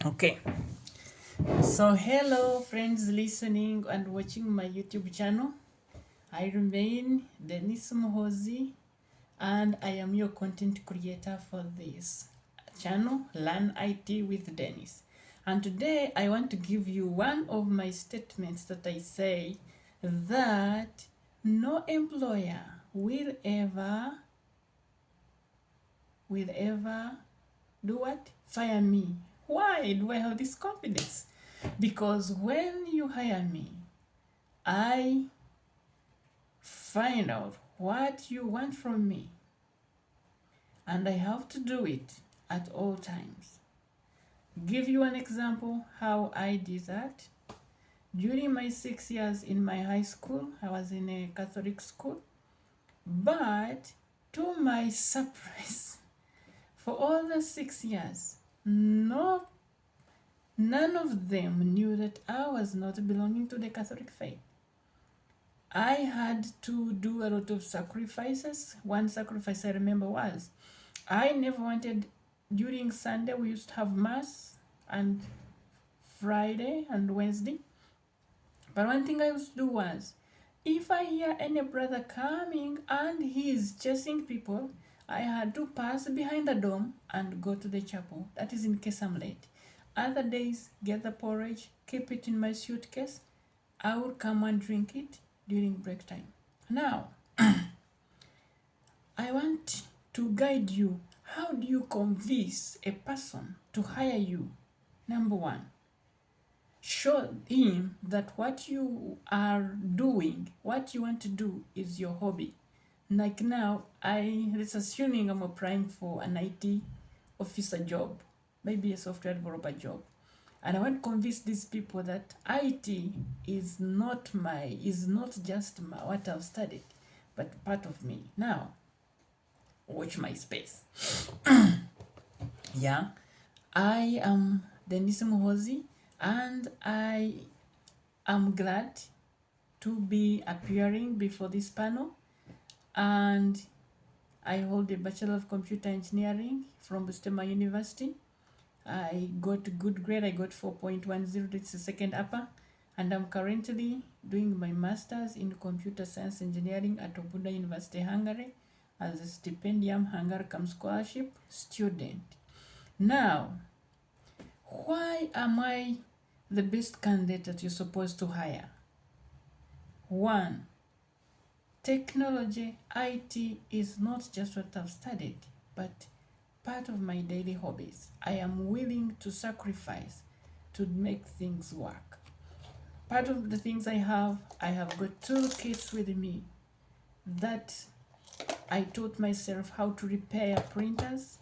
Okay, so hello friends listening and watching my YouTube channel. I remain Denise Mohozi and I am your content creator for this channel, Learn IT with Dennis. And today I want to give you one of my statements that I say that no employer will ever do what? Fire me. Why do I have this confidence? Because when you hire me, I find out what you want from me and I have to do it at all times. Give you an example how I did that. During my 6 years in my high school, I was in a Catholic school, but to my surprise, for all the 6 years, no none of them knew that I was not belonging to the Catholic faith. I had to do a lot of sacrifices. One sacrifice I remember was I never wanted, during Sunday, we used to have Mass and Friday and Wednesday. But one thing I used to do was, if I hear any brother coming and he is chasing people, I had to pass behind the dome and go to the chapel. That is in case I'm late. Other days, get the porridge, keep it in my suitcase. I would come and drink it during break time. Now, I want to guide you. How do you convince a person to hire you? Number one, show him that what you are doing, what you want to do is your hobby. Like now, let's assuming I'm applying for an IT officer job, maybe a software developer job. And I want to convince these people that IT is not just what I've studied, but part of me. Now, watch my space. Yeah, I am Denise Muhozi, and I am glad to be appearing before this panel. And I hold a Bachelor of Computer Engineering from Bustema University. I got a good grade. I got 4.10. It's the second upper. And I'm currently doing my master's in computer science engineering at Obuda University, Hungary, as a stipendium Hungary scholarship student. Now, why am I the best candidate that you're supposed to hire? One, technology, IT is not just what I've studied, but part of my daily hobbies. I am willing to sacrifice to make things work. Part of the things I have got toolkits with me that I taught myself how to repair printers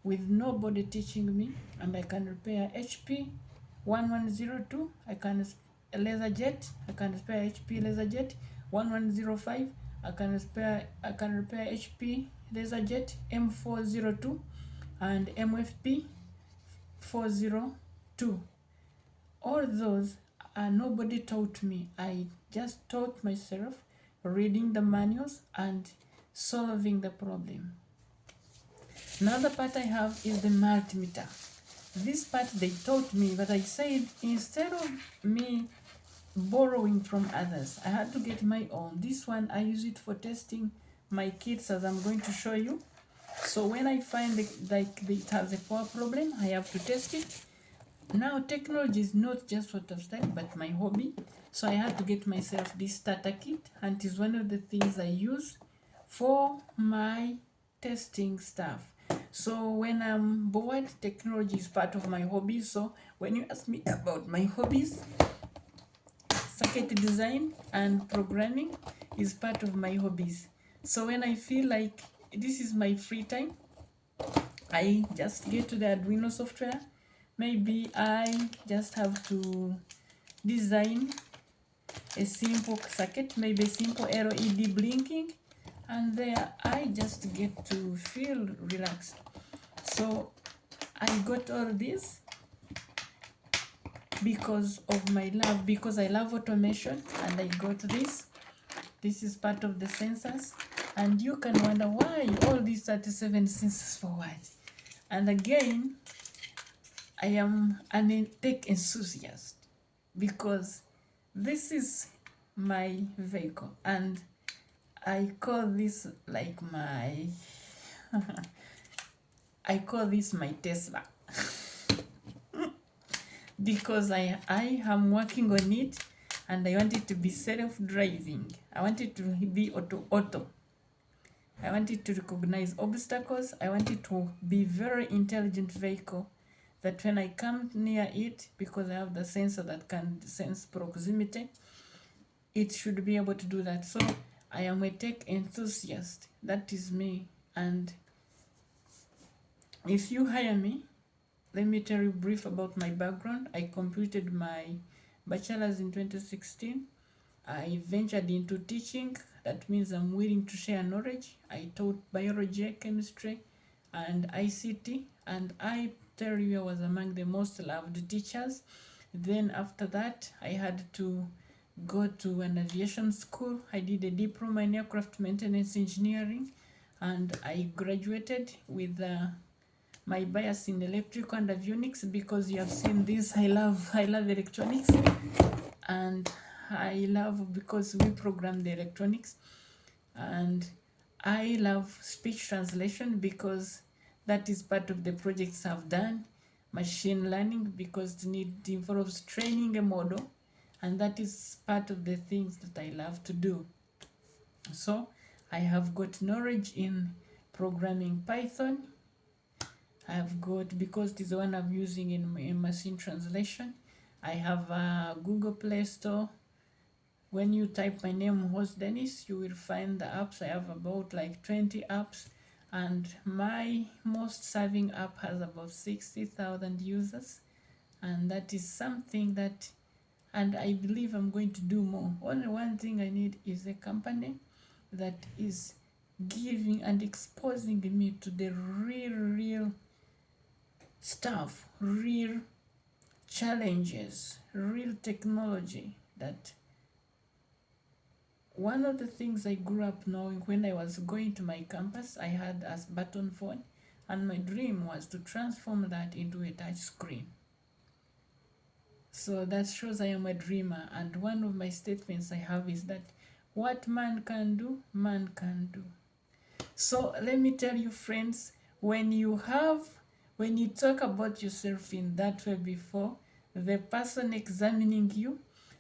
with nobody teaching me, and I can repair HP 1102, I can LaserJet, I can repair HP LaserJet 1105, I can repair HP LaserJet M402 and MFP 402. All those nobody taught me. I just taught myself, reading the manuals and solving the problem. Another part I have is the multimeter. This part they taught me, but I said instead of me borrowing from others, I had to get my own. This one I use it for testing my kits, as I'm going to show you. So when I find it has a power problem, I have to test it. Now technology is not just what I've studied, but my hobby. So I had to get myself this starter kit, and it is one of the things I use for my testing stuff. So when I'm bored, technology is part of my hobbies. So when you ask me about my hobbies, circuit design and programming is part of my hobbies. So when I feel like this is my free time, I just get to the Arduino software. Maybe I just have to design a simple circuit, maybe a simple LED blinking, and there I just get to feel relaxed. So I got all this because of my love, because I love automation, and I got this. This is part of the sensors, and you can wonder why all these 37 sensors for what? And again, I am an tech enthusiast because this is my vehicle, and I call this like my I call this my Tesla because I am working on it, and I want it to be self-driving. I want it to be auto. I want it to recognize obstacles. I want it to be very intelligent vehicle that when I come near it, because I have the sensor that can sense proximity, it should be able to do that. So I am a tech enthusiast. That is me. And if you hire me, let me tell you brief about my background. I completed my bachelor's in 2016. I ventured into teaching. That means I'm willing to share knowledge. I taught biology, chemistry, and ICT, and I tell you I was among the most loved teachers. Then after that, I had to go to an aviation school. I did a diploma in aircraft maintenance engineering, and I graduated with my bias in electrical and avionics, because you have seen this. I love electronics, and I love because we program the electronics, and I love speech translation because that is part of the projects I've done. Machine learning because it involves training a model, and that is part of the things that I love to do. So I have got knowledge in programming Python. I have got, because it is the one I'm using in machine translation. I have a Google Play Store. When you type my name, Host Dennis, you will find the apps. I have about like 20 apps, and my most serving app has about 60,000 users, and that is something that, and I believe I'm going to do more. Only one thing I need is a company that is giving and exposing me to the real stuff, real challenges, real technology. That one of the things I grew up knowing, when I was going to my campus, I had a button phone, and my dream was to transform that into a touch screen. So that shows I am a dreamer, and one of my statements I have is that what man can do, man can do. So let me tell you, friends, when you talk about yourself in that way before the person examining you,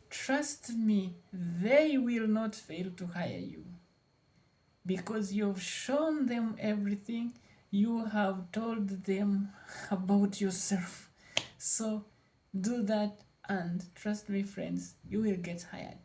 trust me, they will not fail to hire you, because you've shown them everything. You have told them about yourself. So do that, and trust me, friends, you will get hired.